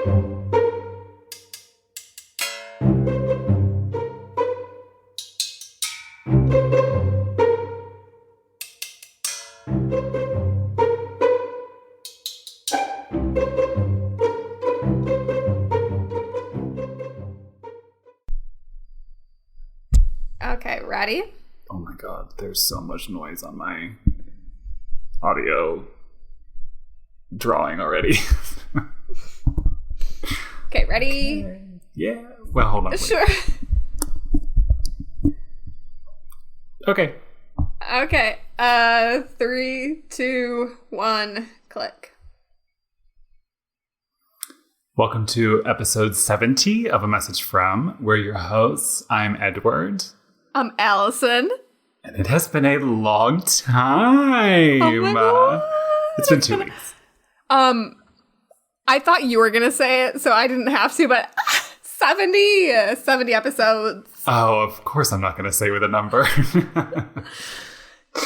Okay, ready? Oh my god, there's so much noise on my audio drawing already. Okay, ready? Yeah. Well, hold on. Wait. Sure. Okay. Okay. 3, 2, 1, click. Welcome to episode 70 of A Message From. We're your hosts. I'm Edward. I'm Alyson. And it has been a long time. Oh my God. It's been 2 weeks. I thought you were going to say it, so I didn't have to, but 70 episodes. Oh, of course I'm not going to say with a number.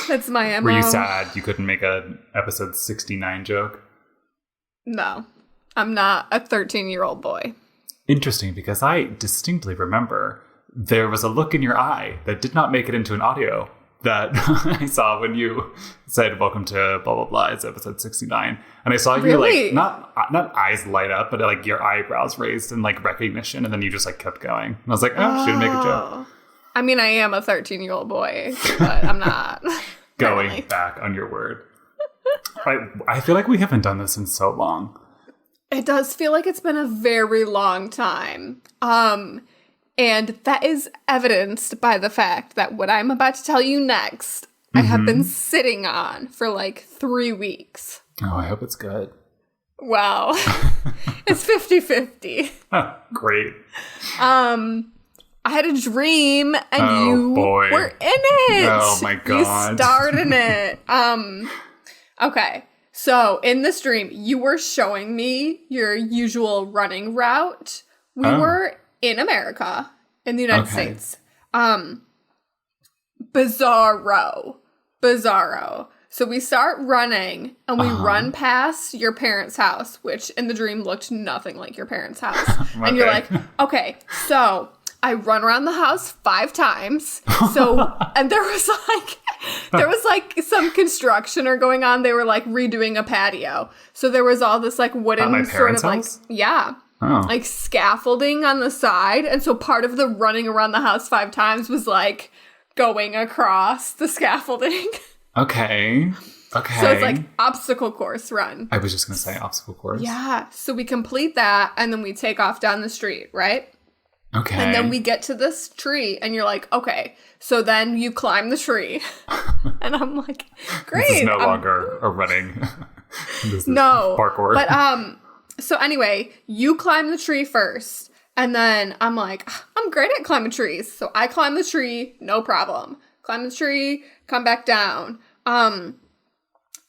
That's my MO. Were you sad you couldn't make an episode 69 joke? No, I'm not a 13-year-old boy. Interesting, because I distinctly remember there was a look in your eye that did not make it into an audio that I saw when you said, welcome to blah, blah, blah. It's episode 69. And I saw you Really? like, not eyes light up, but like your eyebrows raised in like recognition. And then you just like kept going. And I was like, oh, she didn't make a joke. I mean, I am a 13-year-old boy, but I'm not. Going back on your word. I feel like we haven't done this in so long. It does feel like it's been a very long time. And that is evidenced by the fact that what I'm about to tell you next, I have been sitting on for like 3 weeks. Oh, I hope it's good. Wow. It's 50-50. Oh, great. I had a dream and you were in it. Oh my God. You starred in it. Okay. So in this dream, you were showing me your usual running route. We were in America, in the United States. Bizarro. So we start running, and we run past your parents' house, which in the dream looked nothing like your parents' house. And you're like, okay, so I run around the house 5 times. So, and there was like some construction going on. They were like redoing a patio. So there was all this like wooden sort of like, yeah. Oh. Like scaffolding on the side. And so part of the running around the house 5 times was like going across the scaffolding. Okay. So it's like obstacle course run. I was just going to say obstacle course. Yeah. So we complete that and then we take off down the street, right? Okay. And then we get to this tree and you're like, okay, so then you climb the tree. And I'm like, great. This is no longer a running. This is parkour. But so anyway, you climb the tree first, and then I'm like, I'm great at climbing trees. So I climb the tree, no problem. Climb the tree, come back down. And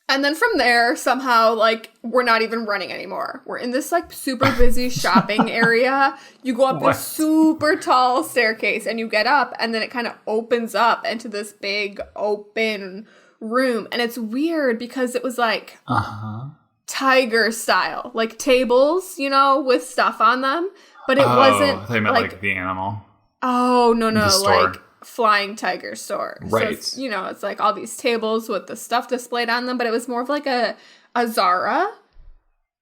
then from there, somehow, like, we're not even running anymore. We're in this, like, super busy shopping area. You go up this super tall staircase, and you get up, and then it kind of opens up into this big open room. And it's weird because it was, like... tiger style, like tables, you know, with stuff on them, but it wasn't. They meant like the animal. Oh no, like flying tiger store. Right. So it's, it's like all these tables with the stuff displayed on them, but it was more of like a Zara.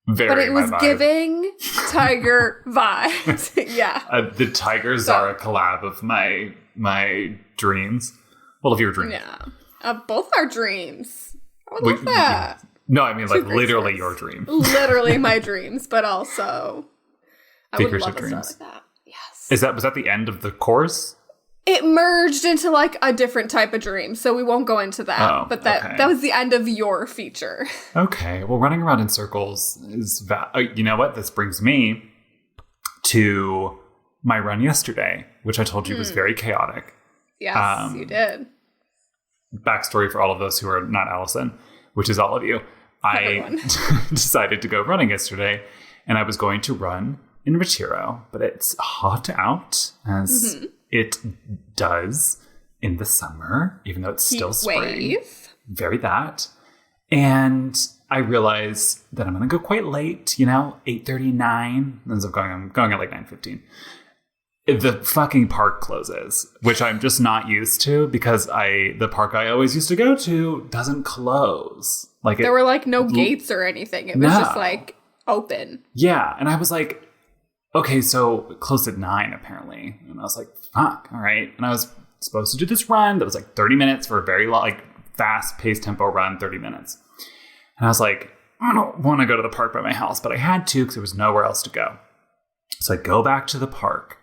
Very. But it was giving tiger vibes. Yeah. The Tiger Zara collab of my dreams. Well, of your dreams. Yeah. Of both our dreams. I would love that. No, I mean, like, literally your dream. Literally my dreams, but also I would love dreams. A like that. Yes. Was that the end of the course? It merged into, like, a different type of dream, so we won't go into that. Oh, but that was the end of your feature. Okay. Well, running around in circles is... you know what? This brings me to my run yesterday, which I told you was very chaotic. Yes, you did. Backstory for all of those who are not Alyson, which is all of you. I decided to go running yesterday, and I was going to run in Retiro, but it's hot out, as it does in the summer, even though it's still spring. Wave. Very that. And I realize that I'm going to go quite late, 8:39. Ends up I'm going at like 9:15. The fucking park closes, which I'm just not used to because the park I always used to go to doesn't close. Like there were like no gates or anything. It was just like open. Yeah. And I was like, okay, so it closed at 9 apparently. And I was like, fuck, all right. And I was supposed to do this run that was like 30 minutes for a very long, like fast paced tempo run, 30 minutes. And I was like, I don't want to go to the park by my house, but I had to because there was nowhere else to go. So I go back to the park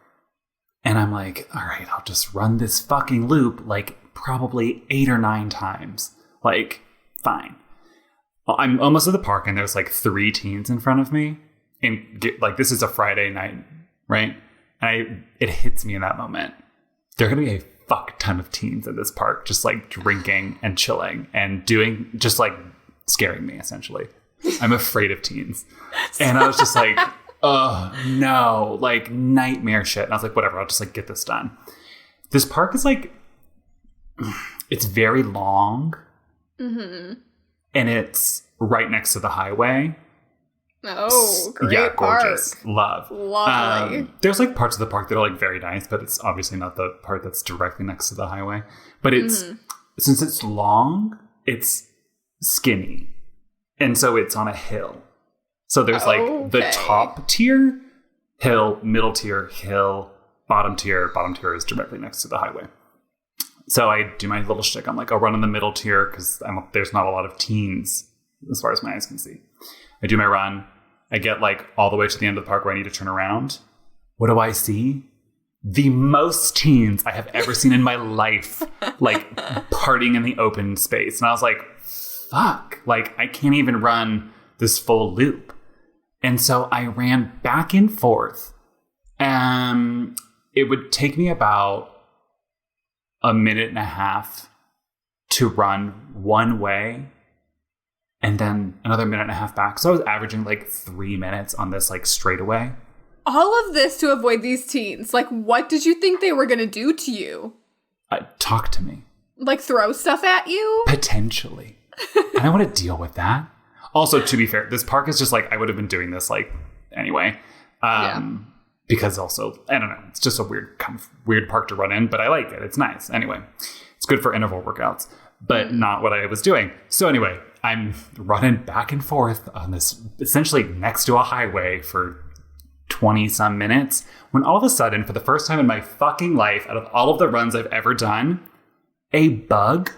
and I'm like, all right, I'll just run this fucking loop like probably 8 or 9 times. Like, fine. I'm almost at the park and there's like 3 teens in front of me. And like, this is a Friday night, right? And it hits me in that moment. There are going to be a fuck ton of teens in this park just like drinking and chilling and doing just like scaring me, essentially. I'm afraid of teens. And I was just like, oh, no, like nightmare shit. And I was like, whatever, I'll just like get this done. This park is like, it's very long. Mm-hmm. And it's right next to the highway. Oh, great. Yeah, gorgeous. Park. Love. Lovely. There's like parts of the park that are like very nice, but it's obviously not the part that's directly next to the highway. But it's, since it's long, it's skinny. And so it's on a hill. So there's like the top tier, hill, middle tier, hill, bottom tier. Bottom tier is directly next to the highway. So I do my little shtick. I'm like, I'll run in the middle tier because there's not a lot of teens as far as my eyes can see. I do my run. I get like all the way to the end of the park where I need to turn around. What do I see? The most teens I have ever seen in my life, like partying in the open space. And I was like, fuck, like I can't even run this full loop. And so I ran back and forth. It would take me about a minute and a half to run one way and then another minute and a half back. So I was averaging like 3 minutes on this like straightaway. All of this to avoid these teens. Like, what did you think they were going to do to you? Talk to me. Like throw stuff at you? Potentially. I don't want to deal with that. Also, to be fair, this park is just like, I would have been doing this like anyway. Because also, I don't know, it's just a weird park to run in, but I like it. It's nice. Anyway, it's good for interval workouts, but not what I was doing. So anyway, I'm running back and forth on this, essentially next to a highway for 20 some minutes, when all of a sudden, for the first time in my fucking life, out of all of the runs I've ever done, a bug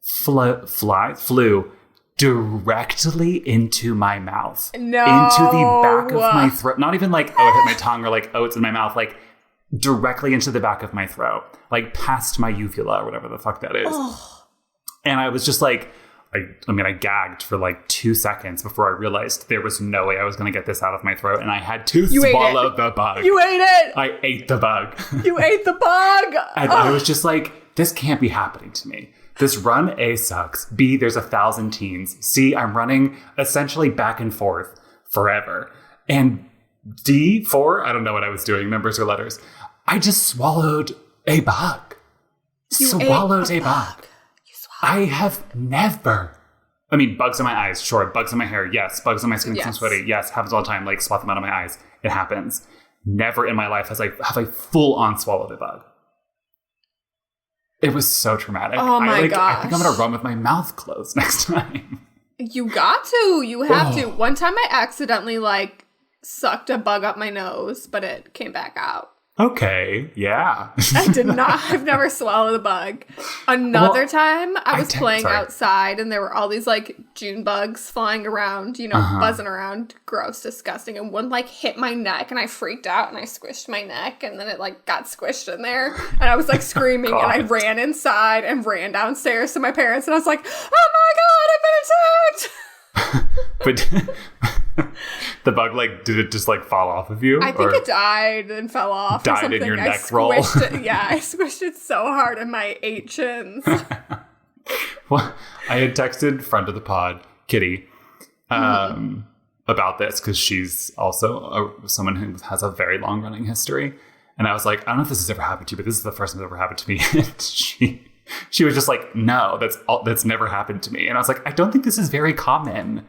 flew directly into my mouth. No. Into the back of my throat. Not even like, oh, it hit my tongue, or like, oh, it's in my mouth. Like, directly into the back of my throat. Like, past my uvula, or whatever the fuck that is. Oh. And I was just like, I gagged for like 2 seconds before I realized there was no way I was going to get this out of my throat. And I had to swallow the bug. You ate it! I ate the bug. You ate the bug! And I was just like, this can't be happening to me. This run, A, sucks. B, there's 1,000 teens. C, I'm running essentially back and forth forever. And D, 4, I don't know what I was doing, numbers or letters. I just swallowed a bug. Swallowed a bug. I have never... I mean, bugs in my eyes, sure. Bugs in my hair, yes. Bugs in my skin, I'm sweaty, yes. Happens all the time, like swat them out of my eyes. It happens. Never in my life have I full-on swallowed a bug. It was so traumatic. Oh my gosh. I think I'm going to run with my mouth closed next time. You got to. You have to. One time I accidentally like sucked a bug up my nose, but it came back out. Okay. Yeah. I did not. I've never swallowed a bug. Another time I was playing outside and there were all these like June bugs flying around, buzzing around. Gross, disgusting. And one like hit my neck and I freaked out and I squished my neck and then it like got squished in there. And I was like screaming and I ran inside and ran downstairs to my parents and I was like, oh my God, I've been attacked. But the bug, like, did it just like fall off of you? I think it died and fell off. Died in your neck roll. I squished it so hard in my 8 chins. Well, I had texted friend of the pod, Kitty, about this because she's also someone who has a very long running history. And I was like, I don't know if this has ever happened to you, but this is the first time it's ever happened to me. And she was just like, no, that's never happened to me. And I was like, I don't think this is very common.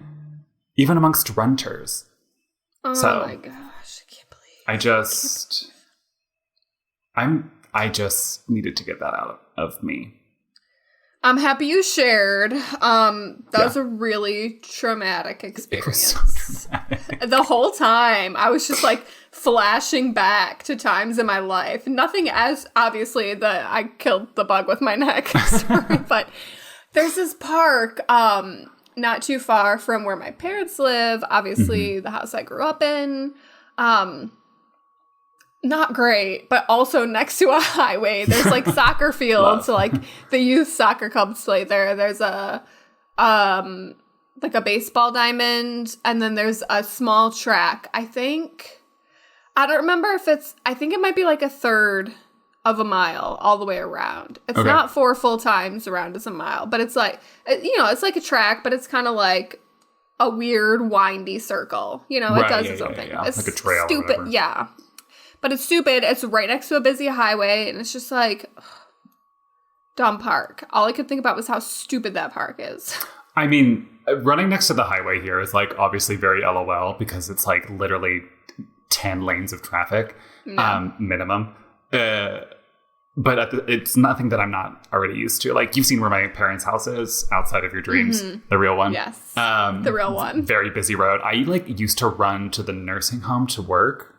even amongst renters. Oh so, my gosh, I can't believe I just needed to get that out of me. I'm happy you shared. That was a really traumatic experience. It was so traumatic. The whole time, I was just like flashing back to times in my life. Nothing as obviously I killed the bug with my neck story, but there's this park not too far from where my parents live. Obviously, the house I grew up in. Not great, but also next to a highway. There's like soccer fields, so like the youth soccer clubs play there. There's a like a baseball diamond, and then there's a small track. I don't remember if I think it might be like a third of a mile all the way around. It's not 4 full times around as a mile, but it's like, it's like a track, but it's kind of like a weird windy circle. It does its own thing. It's like a trail. Stupid, yeah. But it's stupid. It's right next to a busy highway, and it's just like, dumb park. All I could think about was how stupid that park is. I mean, running next to the highway here is like obviously very LOL because it's like literally 10 lanes of traffic, minimum. But it's nothing that I'm not already used to. Like, you've seen where my parents' house is outside of your dreams, the real one. Yes, the real one. Very busy road. I like used to run to the nursing home to work.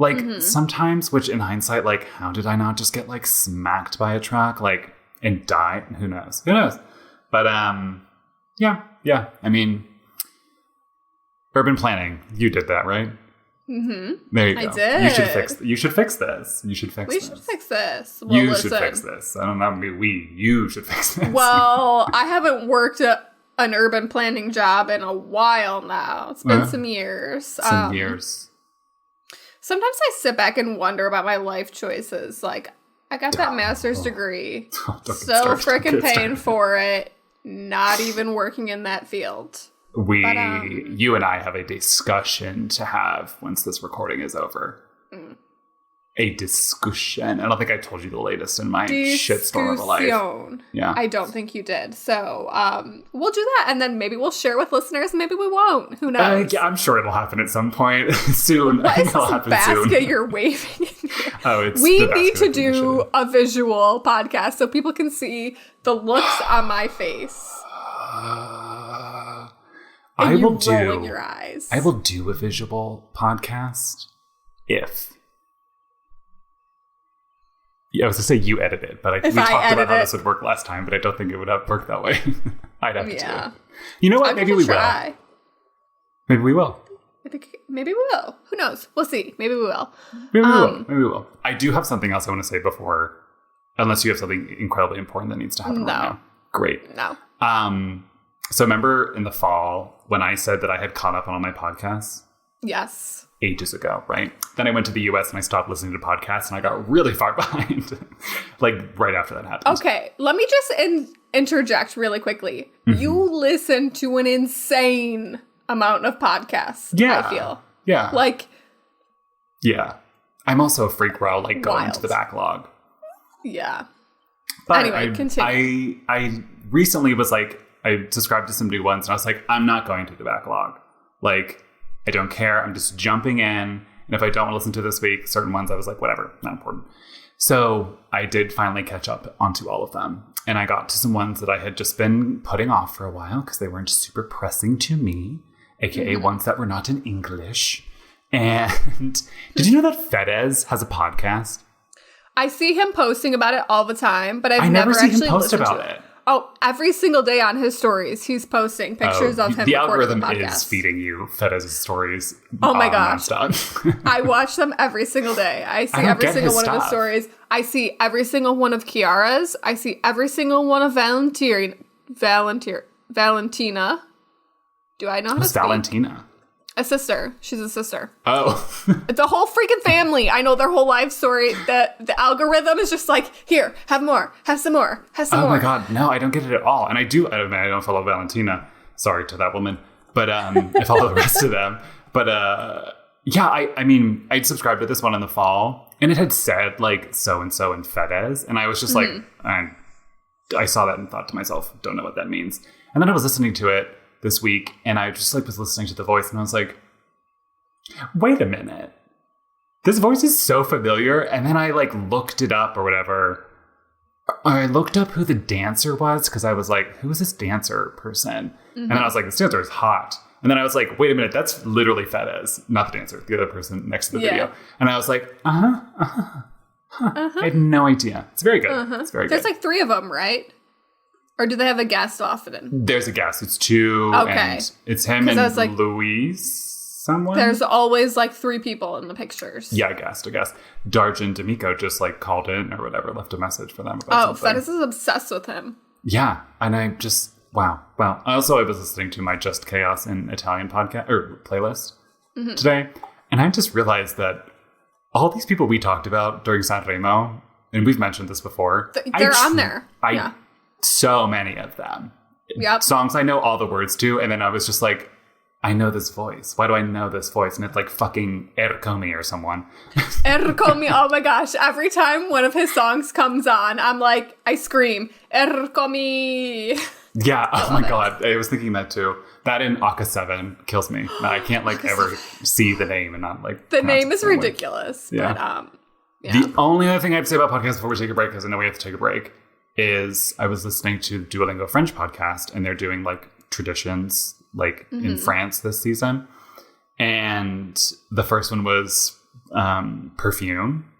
Like, sometimes, which in hindsight, like, how did I not just get, like, smacked by a truck, like, and die? Who knows? But, yeah. I mean, urban planning. You did that, right? Mm-hmm. There you go. I did. You should fix this. We should fix this. We should fix this. Well, you should fix this. I don't know. You should fix this. Well, I haven't worked an urban planning job in a while now. It's been some years. Sometimes I sit back and wonder about my life choices. Like, I got that master's degree. So freaking paying for it. Not even working in that field. You and I have a discussion to have once this recording is over. A discussion. I don't think I told you the latest in my shitstorm of a life. Yeah. I don't think you did. So we'll do that, and then maybe we'll share with listeners. Maybe we won't. Who knows? Yeah, I'm sure it'll happen at some point soon. What is this basket you're waving? We need to do a visual podcast so people can see the looks on my face. I will rolling your eyes. I will do a visual podcast if. Yeah, I was going to say you edit it, but we talked about how this would work last time, but I don't think it would have worked that way. I'd have to do it. You know what? Maybe we will. Maybe we will. Maybe we will. Who knows? We'll see. Maybe we will. Maybe we will. I do have something else I want to say before, unless you have something incredibly important that needs to happen right now. Great. No. So remember in the fall when I said that I had caught up on all my podcasts? Yes. Ages ago, right? Then I went to the US and I stopped listening to podcasts and I got really far behind, like right after that happened. Okay, let me just interject really quickly. You listen to an insane amount of podcasts, I feel. Yeah. Like. Yeah. I'm also a freak where I'll like go into the backlog. Yeah. But anyway, continue. I recently was like, I subscribed to some new ones and I was like, I'm not going to the backlog. Like, I don't care. I'm just jumping in. And if I don't want to listen to this week, certain ones, I was like, whatever, not important. So I did finally catch up onto all of them. And I got to some ones that I had just been putting off for a while because they weren't super pressing to me, aka ones that were not in English. And did you know that Fedez has a podcast? I see him posting about it all the time, but I've never never see actually him post listened about to it. Oh, every single day on his stories, he's posting pictures of him. The algorithm the is feeding you Fedez's stories. Oh my gosh. Nonstop. I watch them every single day. I see every single one of his stories. I see every single one of Kiara's. I see every single one of Valentina. Do I know how to speak? Valentina? A sister. She's a sister. Oh. It's a whole freaking family. I know their whole life story. The algorithm is just like, here, have more, have some more, have some more. Oh my God, no, I don't get it at all. And I don't follow Valentina. Sorry to that woman. But I follow the rest of them. But yeah, I mean, I'd subscribed to this one in the fall. And it had said like so-and-so and Fedez. And I was just like, I saw that and thought to myself, don't know what that means. And then I was listening to it. this week, and I just like was listening to the voice, and I was like, wait a minute. This voice is so familiar. And then I like looked it up or whatever. I looked up who the dancer was because I was like, who is this dancer person? Mm-hmm. And then I was like, this dancer is hot. And then I was like, wait a minute, that's literally Fedez, not the dancer, the other person next to the video. And I was like, I had no idea. It's very good. It's very good. There's like 3 of them, right? Or do they have a guest often? There's a guest. It's 2. Okay. And it's him and like, Louise. Someone? There's always like 3 people in the pictures. Yeah, I guess. Darjan D'Amico just like called in or whatever, left a message for them about something. Fedez is obsessed with him. Yeah, and I just, wow. Well, I was listening to my Just Chaos in Italian podcast or playlist today, and I just realized that all these people we talked about during Sanremo, and we've mentioned this before. They're on there. So many of them. Yep. Songs I know all the words to, and then I was just like, I know this voice. Why do I know this voice? And it's like fucking Ercomi or someone. Ercomi, oh my gosh. Every time one of his songs comes on, I'm like, I scream, Ercomi. Yeah, oh my God. I was thinking that too. That in Aka 7 kills me. I can't like ever see the name and not like... The name is ridiculous. Yeah. But, The only other thing I have to say about podcasts before we take a break, because I know we have to take a break, is I was listening to Duolingo French podcast, and they're doing like traditions like in France this season, and the first one was perfume,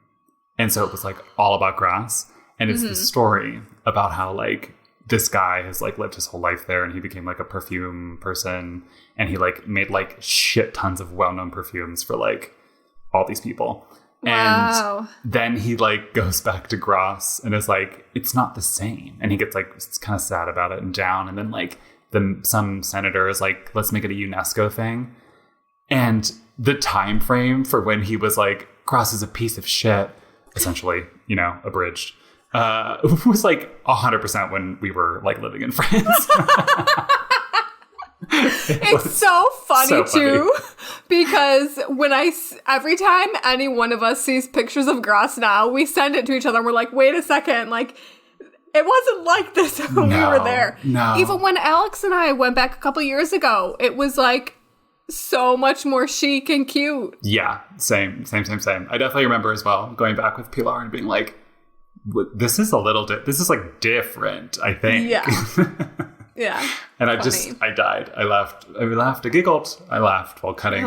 and so it was like all about Grasse, and it's the story about how like this guy has like lived his whole life there, and he became like a perfume person, and he like made like shit tons of well-known perfumes for like all these people. Wow. And then he like goes back to Grasse and is like, it's not the same, and he gets like kind of sad about it and down, and then like some senator is like, let's make it a UNESCO thing. And the time frame for when he was like, Grasse is a piece of shit, essentially, you know, abridged, was like 100% when we were like living in France. It's so funny too, because every time any one of us sees pictures of Grasse now, we send it to each other and we're like, wait a second, like, it wasn't like this when we were there. No. Even when Alex and I went back a couple years ago, it was like so much more chic and cute. Yeah, same. I definitely remember as well going back with Pilar and being like, this is like different, I think. Yeah. Yeah. And I died. I laughed, I giggled, I laughed while cutting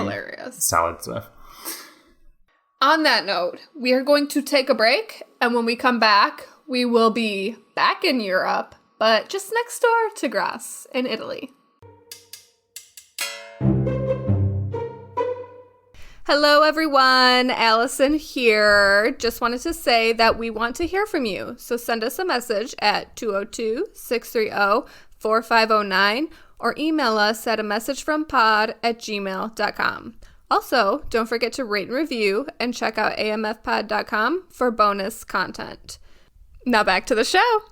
salad stuff. On that note, we are going to take a break, and when we come back, we will be back in Europe, but just next door to Grasse in Italy. Hello, everyone. Alyson here. Just wanted to say that we want to hear from you. So send us a message at 202-630-4509 or email us at amessagefrompod@gmail.com. Also, don't forget to rate and review and check out amfpod.com for bonus content. Now back to the show.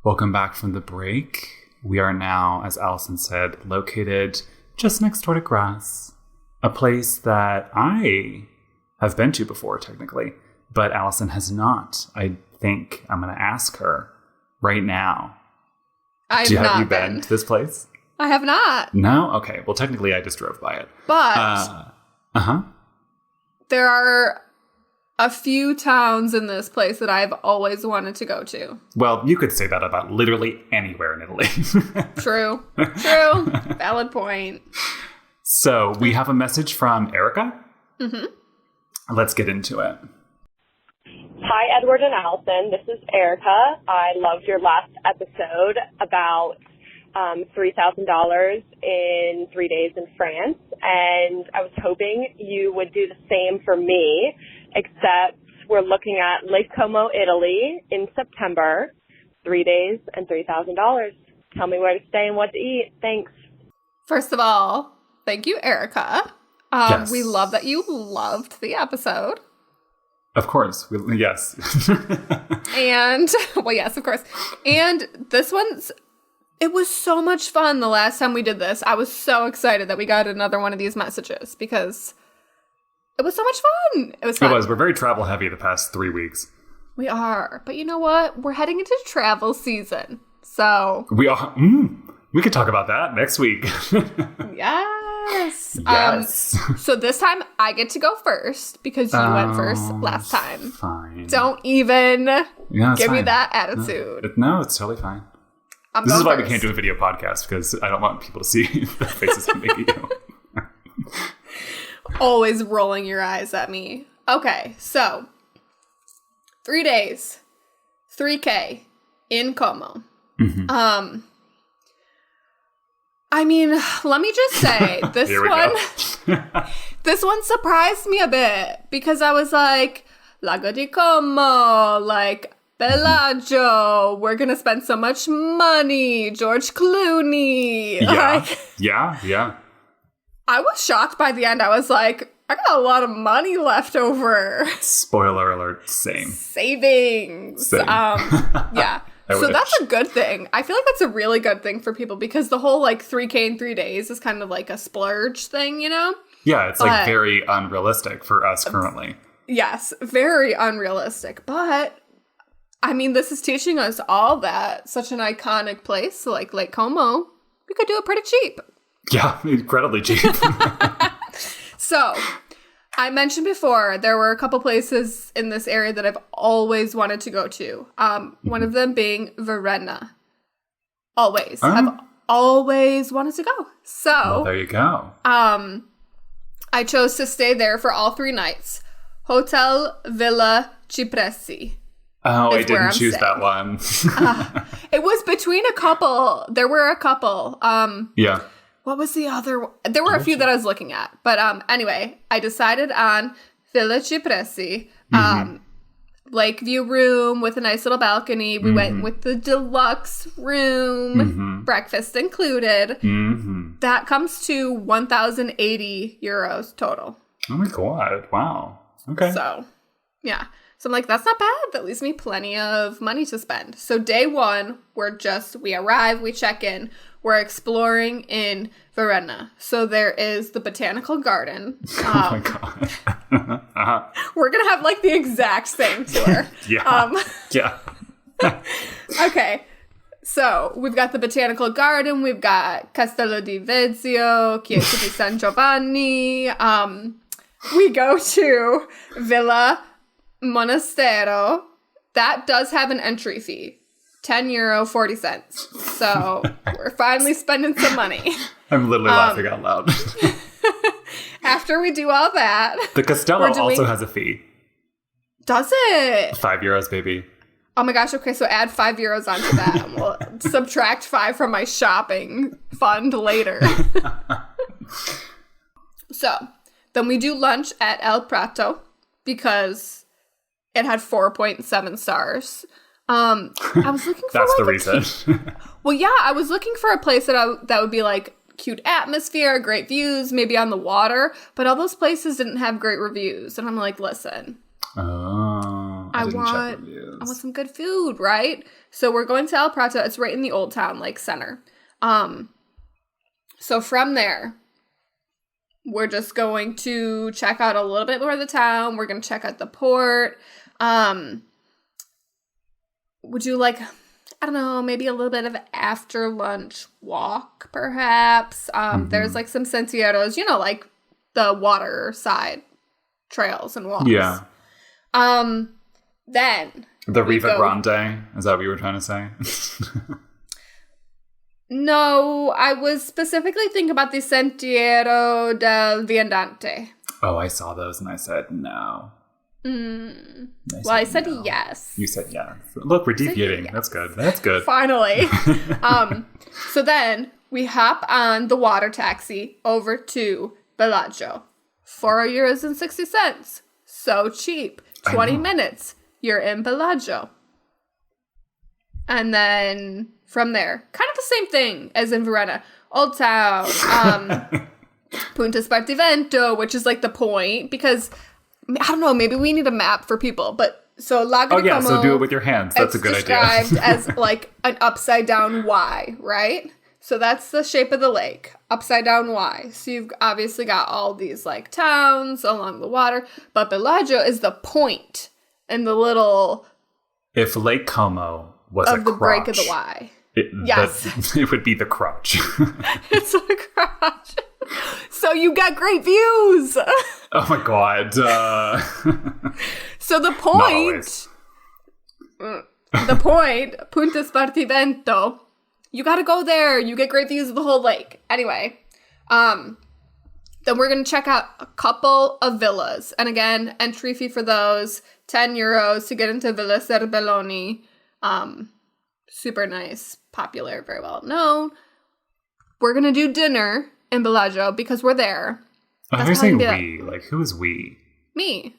Welcome back from the break. We are now, as Alyson said, located just next door to Grasse, a place that I have been to before, technically, but Alyson has not. I think I'm going to ask her right now. Have you been to this place? I have not. No? Okay. Well, technically, I just drove by it. But there are a few towns in this place that I've always wanted to go to. Well, you could say that about literally anywhere in Italy. True. Valid point. So we have a message from Erica. Let's get into it. Hi, Edward and Alyson. This is Erica. I loved your last episode about $3,000 in 3 days in France, and I was hoping you would do the same for me, except we're looking at Lake Como, Italy in September, 3 days and $3,000. Tell me where to stay and what to eat. Thanks. First of all, thank you, Erica. Yes. We love that you loved the episode. Of course. Yes. And, well, yes, of course. And this one's, it was so much fun the last time we did this. I was so excited that we got another one of these messages because it was so much fun. It was fun. It was. We're very travel heavy the past 3 weeks. We are. But you know what? We're heading into travel season. So. We are. We could talk about that next week. Yes. Yes. So this time I get to go first because you went first last time. Fine. Don't even give me fine. that attitude. No, it's totally fine. This is why we can't do a video podcast, because I don't want people to see the faces I'm making. Always rolling your eyes at me. Okay, so 3 days, 3K in Como. Mm-hmm. I mean, let me just say, this one surprised me a bit because I was like, Lago di Como, like Bellagio, we're gonna spend so much money, George Clooney. Yeah. I was shocked by the end. I was like, I got a lot of money left over. Spoiler alert, same. Savings. Same. Yeah. So that's a good thing. I feel like that's a really good thing for people because the whole like 3K in 3 days is kind of like a splurge thing, you know? Yeah, it's like very unrealistic for us currently. Yes, very unrealistic. But I mean, this is teaching us all that such an iconic place like Lake Como, we could do it pretty cheap. Yeah, incredibly cheap. So, I mentioned before, there were a couple places in this area that I've always wanted to go to. One of them being Verona. Always. I've always wanted to go. So, well, there you go. I chose to stay there for all 3 nights. Hotel Villa Cipressi. Oh, I didn't choose that one. It was between a couple. There were a couple. Yeah. What was the other one? There were a few that I was looking at. But anyway, I decided on Villa Cipressi. Lakeview room with a nice little balcony. We went with the deluxe room. Breakfast included. That comes to 1,080 euros total. Oh my god. Wow. Okay. So, yeah. So I'm like, that's not bad. That leaves me plenty of money to spend. So day 1, we arrive, we check in. We're exploring in Verona. So there is the botanical garden. Oh my god. We're going to have like the exact same tour. Yeah. Yeah. Okay. So we've got the botanical garden. We've got Castello di Vezio, Chiesa di San Giovanni. We go to Villa Monastero. That does have an entry fee. €10.40. So we're finally spending some money. I'm literally laughing out loud. After we do all that, the Castello also has a fee. Does it? €5, baby. Oh my gosh, okay, so add €5 onto that. And we'll subtract 5 from my shopping fund later. So, then we do lunch at El Prato because it had 4.7 stars. I was looking for That's the reason. Well, yeah, I was looking for a place that would be like cute atmosphere, great views, maybe on the water, but all those places didn't have great reviews. And I'm like, listen. Oh, I want some good food, right? So we're going to El Prato. It's right in the Old Town, like center. So from there, we're just going to check out a little bit more of the town. We're going to check out the port. Would you like, I don't know, maybe a little bit of after lunch walk, perhaps? There's like some sentieros, like the water side trails and walks. Yeah. Then the Riva Grande, is that what you were trying to say? No, I was specifically thinking about the Sentiero del Viandante. Oh, I saw those and I said no. I said no. Yes. You said yes. Look, we're deviating. Yes. That's good. That's good. Finally. So then we hop on the water taxi over to Bellagio. €4.60. So cheap. 20 minutes. You're in Bellagio. And then from there, kind of the same thing as in Verona. Old Town. Punta Spartivento, which is like the point. Because, I don't know, maybe we need a map for people. But so Lago di Como, so do it with your hands. That's a good idea. It's described as like an upside down Y, right? So that's the shape of the lake, upside down Y. So you've obviously got all these like towns along the water, but Bellagio is the point and the little If Lake Como was of a the crotch, break of the Y. yes, it would be the crotch. It's a crotch. So you get great views. Oh my god. So the point, punto spartivento, you gotta go there. You get great views of the whole lake. Anyway, then we're gonna check out a couple of villas. And again, entry fee for those, €10 to get into Villa Serbelloni. Super nice, popular, very well known. We're gonna do dinner in Bellagio because we're there. You're saying we. Like, who is we? Me.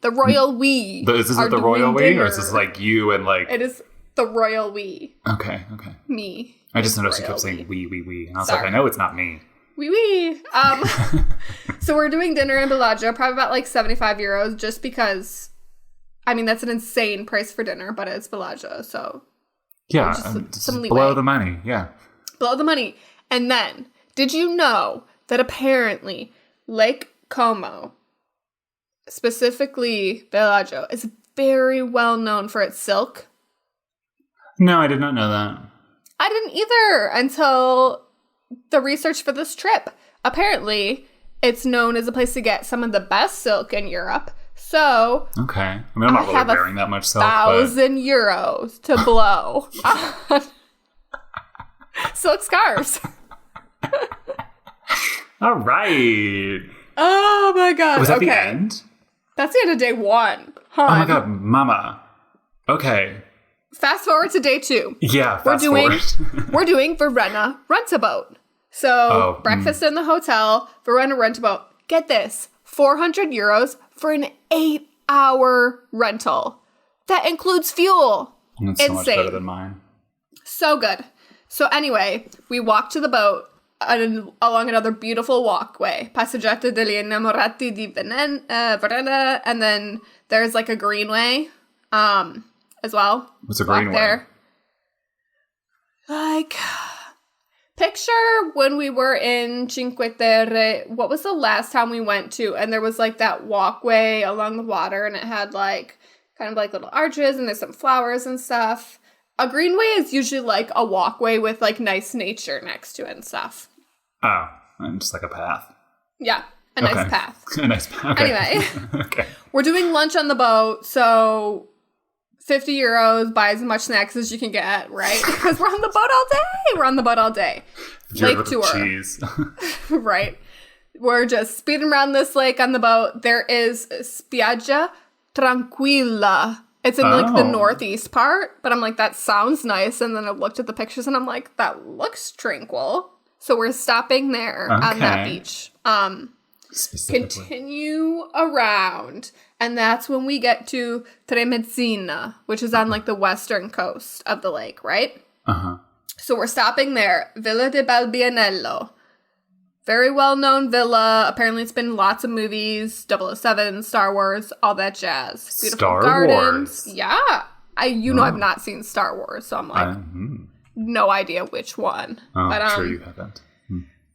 The royal we. Is this the royal we? Or is this like you and like... It is the royal we. Okay. Me. I just noticed you kept saying we. And I was Sorry. like, I know it's not me. We. So we're doing dinner in Bellagio, probably about like €75, just because, I mean, that's an insane price for dinner, but it's Bellagio, so... Yeah, some leeway. Below the money, yeah. Below the money. And then, did you know that apparently Lake Como, specifically Bellagio, is very well known for its silk? No, I did not know that. I didn't either until the research for this trip. Apparently, it's known as a place to get some of the best silk in Europe. So, okay. I mean, I'm not really wearing that much silk, €1,000 to blow on silk scarves. All right. Oh my god. Was that the end? That's the end of day 1. Oh my god, mama. Okay. Fast forward to day 2. Yeah, fast forward. We're doing Verona Rent-A-Boat. So, breakfast in the hotel, Verona Rent-A-Boat. Get this, €400 for an 8-hour rental. That includes fuel. That's so much better than mine. So good. So anyway, we walked to the boat along another beautiful walkway, Passeggiata degli Innamorati di Verona, and then there's like a greenway as well. What's a greenway? There. Like, picture when we were in Cinque Terre, what was the last time we went to? And there was like that walkway along the water, and it had like kind of like little arches, and there's some flowers and stuff. A greenway is usually like a walkway with like nice nature next to it and stuff. Oh, and just like a path. Yeah, a nice path. A nice path. Okay. Anyway, okay. We're doing lunch on the boat, so €50, buy as much snacks as you can get, right? Because we're on the boat all day. Lake tour. Cheese. Right. We're just speeding around this lake on the boat. There is Spiaggia Tranquilla. It's in like the northeast part, but I'm like, that sounds nice. And then I looked at the pictures and I'm like, that looks tranquil. So we're stopping there on that beach. Continue around. And that's when we get to Tremezzina, which is on like the western coast of the lake, right? Uh-huh. So we're stopping there. Villa de Balbianello. Very well-known villa. Apparently it's been in lots of movies. 007, Star Wars, all that jazz. Beautiful Star gardens. Wars? Yeah. I've not seen Star Wars, so I'm like, no idea which one. Oh, but, I'm sure you haven't.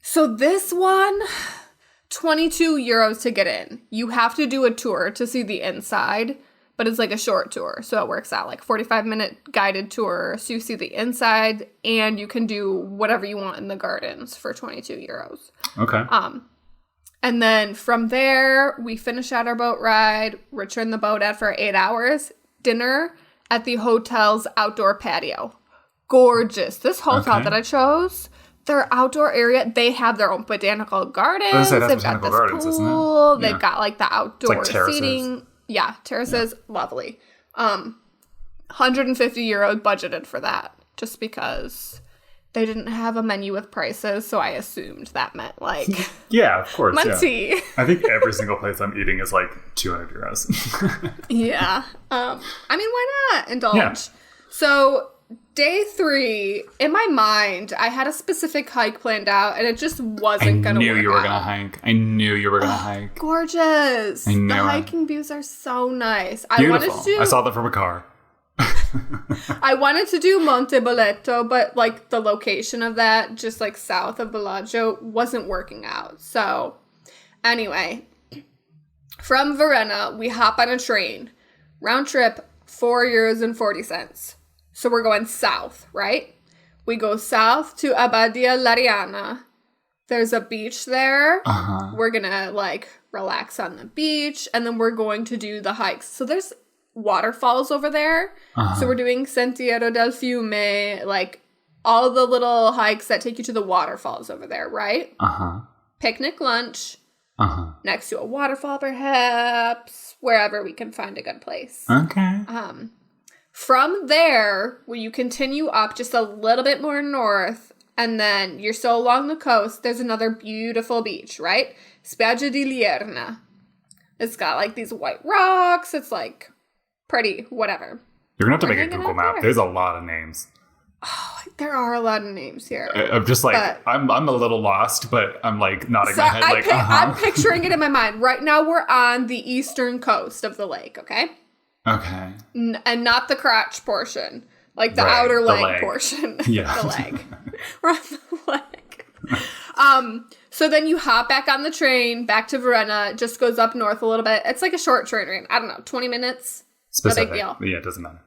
So this one, €22 to get in. You have to do a tour to see the inside, but it's like a short tour. So it works out like 45-minute guided tour. So you see the inside and you can do whatever you want in the gardens for €22. Okay. And then from there, we finish out our boat ride, return the boat after 8 hours, dinner at the hotel's outdoor patio. Gorgeous. This hotel that I chose, their outdoor area, they have their own botanical gardens. They've got this gardens, pool. isn't it? Yeah. They've got like the outdoor like terraces. seating. Yeah, terraces. Yeah. Lovely. €150 budgeted for that just because they didn't have a menu with prices, so I assumed that meant like yeah, of course. Muncie. Yeah. I think every single place I'm eating is like €200. Yeah. I mean, why not indulge? Yeah. So day 3, in my mind, I had a specific hike planned out, and it just wasn't going to work out. I knew you were going to hike. Gorgeous. I know. The hiking views are so nice. Beautiful. I saw them from a car. I wanted to do Monte Boleto, but like the location of that, just like south of Bellagio, wasn't working out. So anyway, from Verona, we hop on a train. Round trip, €4.40. So we're going south, right? We go south to Abbadia Lariana. There's a beach there. We're going to like relax on the beach, and then we're going to do the hikes. So there's waterfalls over there. So we're doing Sentiero del Fiume, like all the little hikes that take you to the waterfalls over there, right? Picnic lunch. Next to a waterfall, perhaps, wherever we can find a good place. Okay. From there, will you continue up just a little bit more north, and then you're still along the coast, there's another beautiful beach, right? Spiaggia di Lierna. It's got like these white rocks. It's like pretty, whatever. You're going to have to make a Google map. There's a lot of names. Oh, there are a lot of names here. I'm just like, I'm a little lost, but I'm like nodding my head like, I'm picturing it in my mind. Right now we're on the eastern coast of the lake, okay? Okay. And not the crotch portion. Like the outer leg portion. Yeah. The leg. We're on the leg. So then you hop back on the train back to Verona. It just goes up north a little bit. It's like a short train ride. I don't know, 20 minutes. Specific. No big deal. Yeah, it doesn't matter.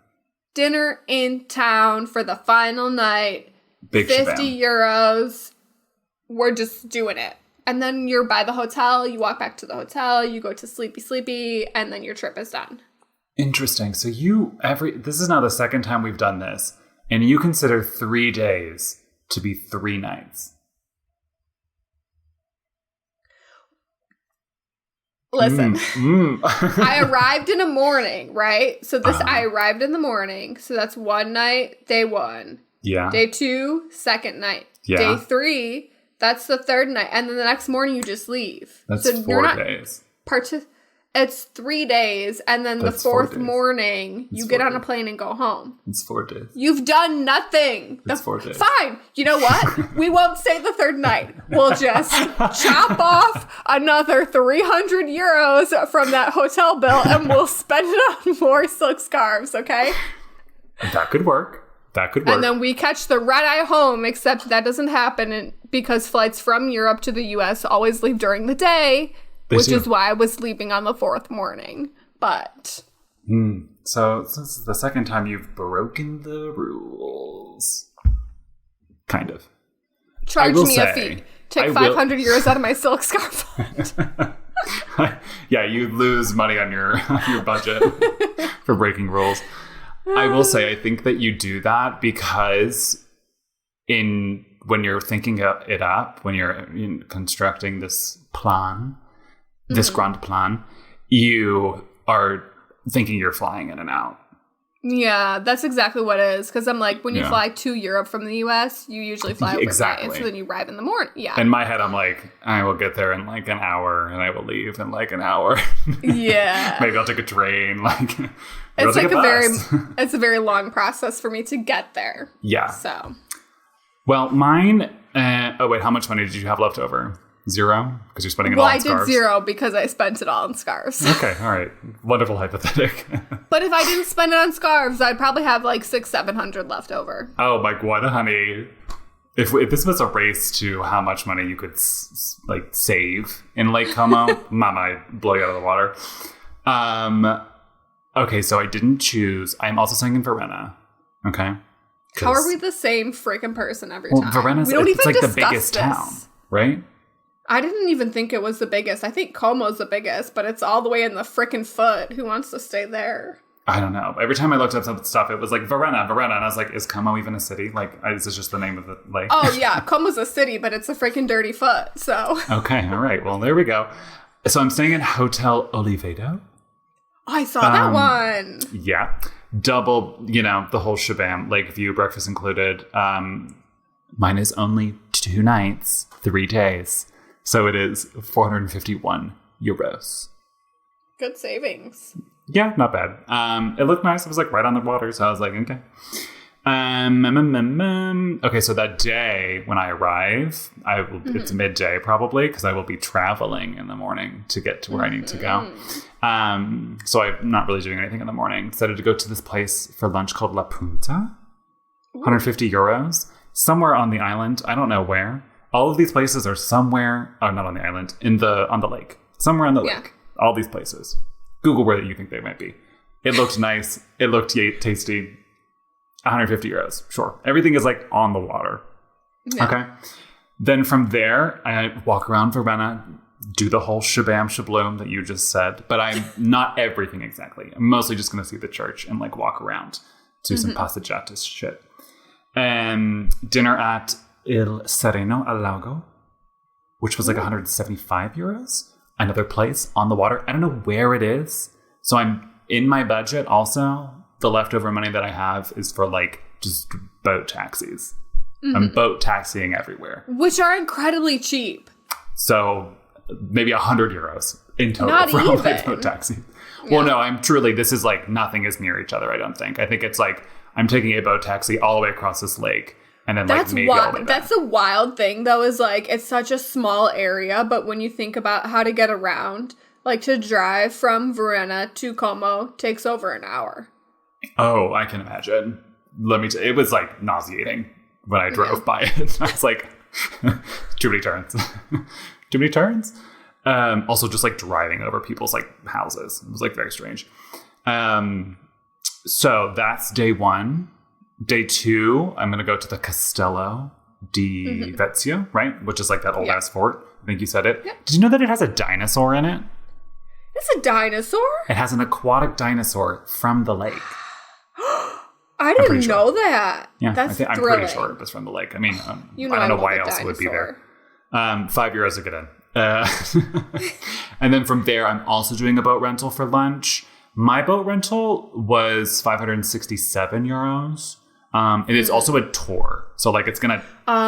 Dinner in town for the final night. Big 50 euros. We're just doing it. And then you're by the hotel. You walk back to the hotel. You go to sleepy, and then your trip is done. Interesting. So this is now the second time we've done this, and you consider 3 days to be 3 nights. Listen, I arrived in the morning, right? So I arrived in the morning. So that's one night, day 1. Yeah. Day 2, second night. Yeah. Day 3, that's the third night. And then the next morning you just leave. That's so 4 days. It's 3 days, and then the fourth morning, you get on a plane and go home. It's 4 days. You've done nothing. It's 4 days. Fine. You know what? We won't stay the third night. We'll just chop off another 300 euros from that hotel bill, and we'll spend it on more silk scarves, okay? That could work. And then we catch the red-eye home, except that doesn't happen because flights from Europe to the U.S. always leave during the day. Which is why I was sleeping on the 4th morning. But. So this is the second time you've broken the rules. Kind of. Charge me a fee. Take 500 euros out of my silk scarf fund. Yeah, you lose money on your budget for breaking rules. I will say, I think that you do that because when you're thinking it up, when you're constructing this plan, this grand plan, you are thinking you're flying in and out. Yeah, that's exactly what it is. Because I'm like, when you fly to Europe from the U.S., you usually fly overnight, and so then you arrive in the morning. Yeah. In my head, I'm like, I will get there in like an hour, and I will leave in like an hour. Yeah. Maybe I'll take a train. Like, it's like it's a very long process for me to get there. Yeah. So. Well, mine. Wait, how much money did you have left over? 0? Because you're spending it all on scarves? Well, I did 0 because I spent it all on scarves. Okay, all right. Wonderful hypothetic. But if I didn't spend it on scarves, I'd probably have like 600-700 left over. Oh, my God, honey. If this was a race to how much money you could save in Lake Como, mama, I'd blow you out of the water. Okay, so I didn't choose. I'm also staying in Verona. Okay. How are we the same freaking person every time? Verona's it's like the biggest town, right? I didn't even think it was the biggest. I think Como's the biggest, but it's all the way in the freaking foot. Who wants to stay there? I don't know. Every time I looked up some stuff, it was like Verona, and I was like, is Como even a city? Like, is this just the name of the lake? Oh, yeah. Como's a city, but it's a freaking dirty foot, so. Okay, all right. Well, there we go. So I'm staying in Hotel Olivedo. Oh, I saw that one. Yeah. Double, the whole shabam, lake view, breakfast included. Mine is only 2 nights, 3 days. So it is 451 euros. Good savings. Yeah, not bad. It looked nice. It was like right on the water, so I was like, okay. Okay, so that day when I arrive, it's midday probably because I will be traveling in the morning to get to where I need to go. So I'm not really doing anything in the morning. Decided to go to this place for lunch called La Punta. 150 euros. Somewhere on the island. I don't know where. All of these places are somewhere. Oh, not on the island. On the lake. Somewhere on the lake. All these places. Google where you think they might be. It looked nice. It looked tasty. 150 euros. Sure. Everything is like on the water. Yeah. Okay. Then from there, I walk around Verona, do the whole shabam shabloom that you just said, but I'm not everything exactly. I'm mostly just going to see the church and like walk around, do some passeggiatas shit. And dinner at Il Sereno al Lago, which was like 175 euros. Another place on the water. I don't know where it is. So I'm in my budget also. The leftover money that I have is for like just boat taxis. I'm boat taxiing everywhere. Which are incredibly cheap. So maybe 100 euros in total Not for all even. my boat taxi. Yeah. Well, no, I'm truly, this is like nothing is near each other, I don't think. I think it's like I'm taking a boat taxi all the way across this lake and then like maybe all the way back. That's the wild thing though, is like it's such a small area, but when you think about how to get around, like to drive from Verona to Como takes over an hour. Oh, I can imagine. It was like nauseating when I drove by it. I was like, too many turns. Too many turns? Also just like driving over people's like houses. It was like very strange. So that's day 1. Day 2, I'm going to go to the Castello di Vezio, right? Which is like that old ass fort. I think you said it. Yep. Did you know that it has a dinosaur in it? It's a dinosaur? It has an aquatic dinosaur from the lake. I didn't know that. Yeah, that's I'm pretty sure it was from the lake. I mean, I don't know why else it would be there. 5 euros to get in. And then from there, I'm also doing a boat rental for lunch. My boat rental was 567 euros. It is also a tour. So like it's going to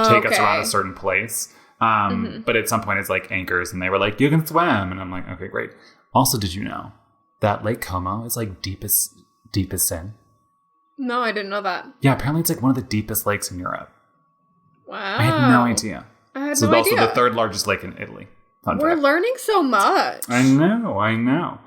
take us around a certain place. But at some point it's like anchors and they were like, you can swim. And I'm like, okay, great. Also, did you know that Lake Como is like deepest sin? No, I didn't know that. Yeah, apparently it's like one of the deepest lakes in Europe. Wow. I had no idea. It's also the 3rd largest lake in Italy. We're learning so much. I know.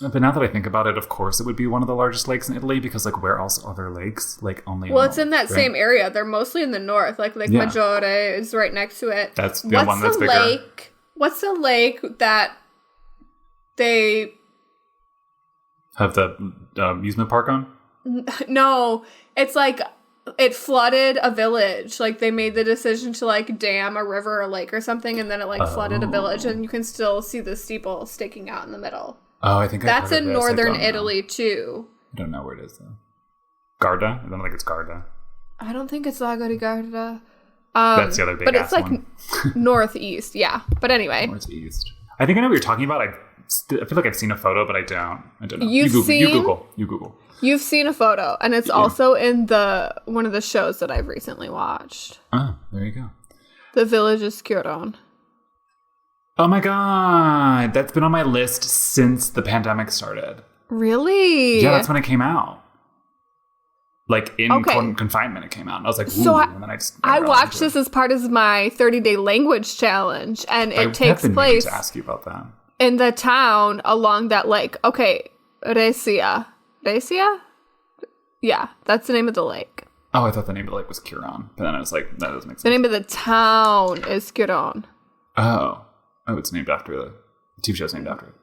But now that I think about it, of course, it would be one of the largest lakes in Italy because, like, where else are there lakes? Like, only. Well, it's in that same area. They're mostly in the north. Like Lake Maggiore is right next to it. That's the one that's bigger. What's the lake that they have the amusement park on? No, it's like it flooded a village. Like they made the decision to like dam a river or lake or something, and then it like flooded a village, and you can still see the steeple sticking out in the middle. Oh, I think that's in northern Italy too. I don't know where it is though. Garda? I don't think it's Garda. I don't think it's Lago di Garda. That's the other big. But it's like one. northeast, yeah. But anyway, northeast. I think I know what you're talking about. I feel like I've seen a photo, but I don't know. You Google. You've seen a photo, and it's also in one of the shows that I've recently watched. Oh, there you go. The Village is Scuron. Oh my god, that's been on my list since the pandemic started. Really? Yeah, that's when it came out. Like in confinement, it came out. And I was like, ooh. So and then I watched this as part of my 30-day language challenge, and it takes place to ask you about that. In the town along that lake. Okay, Resia? Yeah, that's the name of the lake. Oh, I thought the name of the lake was Curon. But then I was like, that doesn't make sense. The name of the town is Curon. Oh, it's named after the TV show's named after it.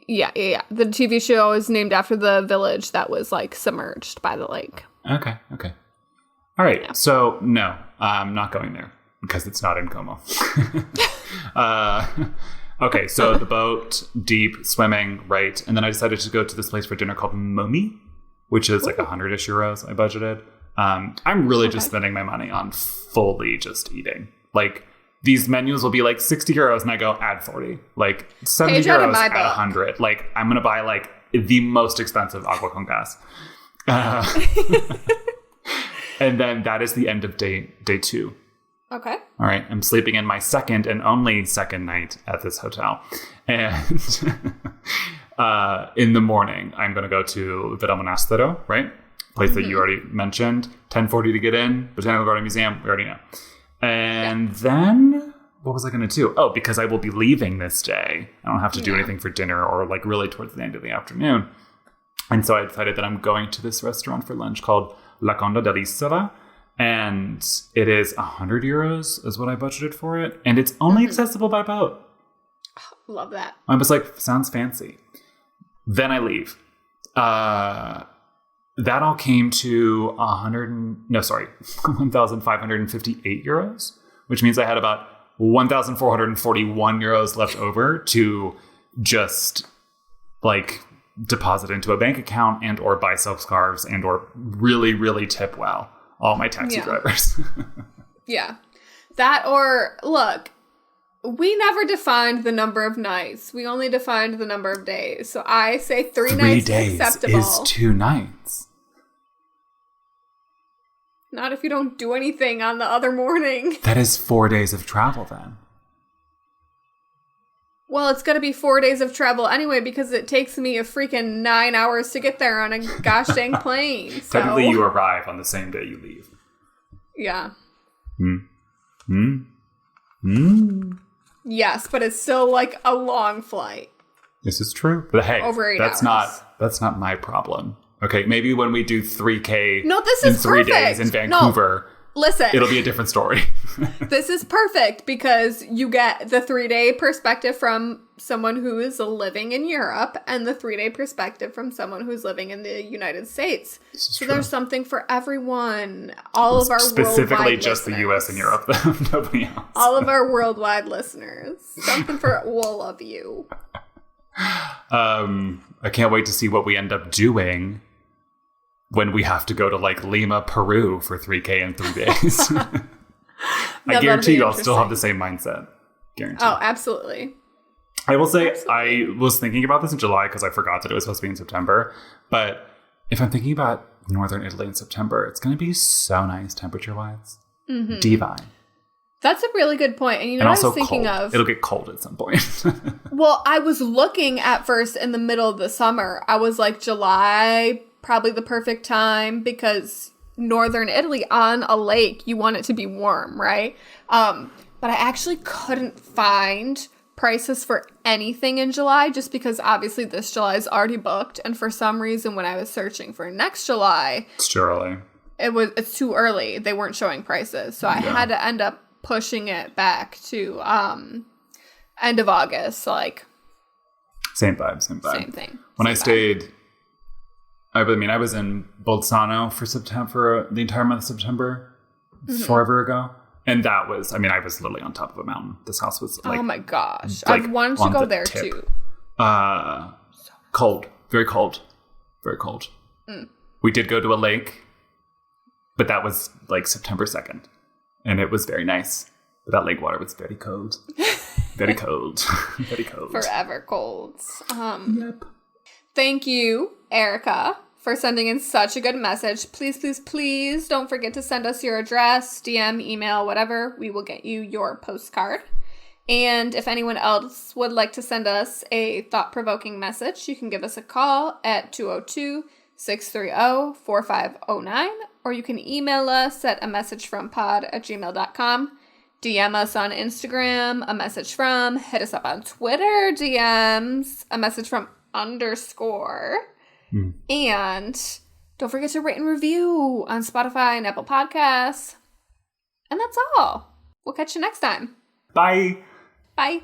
Yeah. The TV show is named after the village that was like submerged by the lake. Okay. All right. Yeah. So no, I'm not going there because it's not in Como. Okay. So the boat, deep swimming, right? And then I decided to go to this place for dinner called Momi, which is like 100-ish euros. I budgeted. I'm really just spending my money on fully just eating. Like these menus will be like 60 euros and I go add 40, like 70 euros add 100. Like I'm going to buy like the most expensive agua con gas. And then that is the end of day 2. Okay. All right. I'm sleeping in my second and only second night at this hotel. And in the morning, I'm going to go to Villa Monastero, right? Place that you already mentioned. 10:40 to get in. Botanical Garden Museum. We already know. And then what was I going to do? Oh, because I will be leaving this day. I don't have to do anything for dinner or like really towards the end of the afternoon. And so I decided that I'm going to this restaurant for lunch called La Conda dell'Isola. And it is 100 euros is what I budgeted for it. And it's only accessible by boat. Love that. I was like, sounds fancy. Then I leave. That all came to 1,558 euros, which means I had about 1,441 euros left over to just like deposit into a bank account and or buy self-scarves and or really, really tip well all my taxi drivers. Yeah. That or, look, we never defined the number of nights. We only defined the number of days. So I say 3 nights is acceptable. 3 days is 2 nights. Not if you don't do anything on the other morning. That is 4 days of travel then. Well, it's going to be 4 days of travel anyway because it takes me a freaking 9 hours to get there on a gosh dang plane. So. Technically, you arrive on the same day you leave. Yeah. Yes, but it's still like a long flight. This is true. But hey, over 8 that's hours. That's not my problem. Okay, maybe when we do 3K this in is 3 perfect. days in Vancouver, listen, it'll be a different story. This is perfect because you get the 3-day perspective from someone who is living in Europe and the 3-day perspective from someone who's living in the United States. So true. there's something for everyone. All of our specifically just listeners. the US and Europe, though. Nobody else. All of our worldwide listeners. Something for all of you. I can't wait to see what we end up doing when we have to go to like Lima, Peru for 3K in 3 days. I guarantee you I'll still have the same mindset. Guarantee. Oh, absolutely. I will say I was thinking about this in July because I forgot that it was supposed to be in September. But if I'm thinking about northern Italy in September, it's going to be so nice temperature-wise. Mm-hmm. Divine. That's a really good point. And you know what I was thinking cold. of? It'll get cold at some point. Well, I was looking at first in the middle of the summer. I was like, July, probably the perfect time because northern Italy on a lake, you want it to be warm, right? But I actually couldn't find prices for anything in July just because obviously this July is already booked. And for some reason, when I was searching for next July, it's too early. It's too early. They weren't showing prices. So I had to end up pushing it back to end of August. Like same vibe. Same thing. When I stayed, I was in Bolzano for the entire month of September, forever ago. And that was, I was literally on top of a mountain. This house was like, oh my gosh. Like I've wanted to go there too. Cold. Very cold. Very cold. We did go to a lake, but that was like September 2nd. And it was very nice. But that lake water was very cold. Very cold. Very cold. Forever cold. Yep. Thank you, Erica, for sending in such a good message. Please, please, please don't forget to send us your address, DM, email, whatever. We will get you your postcard. And if anyone else would like to send us a thought-provoking message, you can give us a call at 202-630-4509, or you can email us at amessagefrompod@gmail.com. DM us on Instagram, a message from, hit us up on Twitter, DMs, a message from _ and don't forget to rate and review on Spotify and Apple Podcasts. And that's all. We'll catch you next time. Bye. Bye.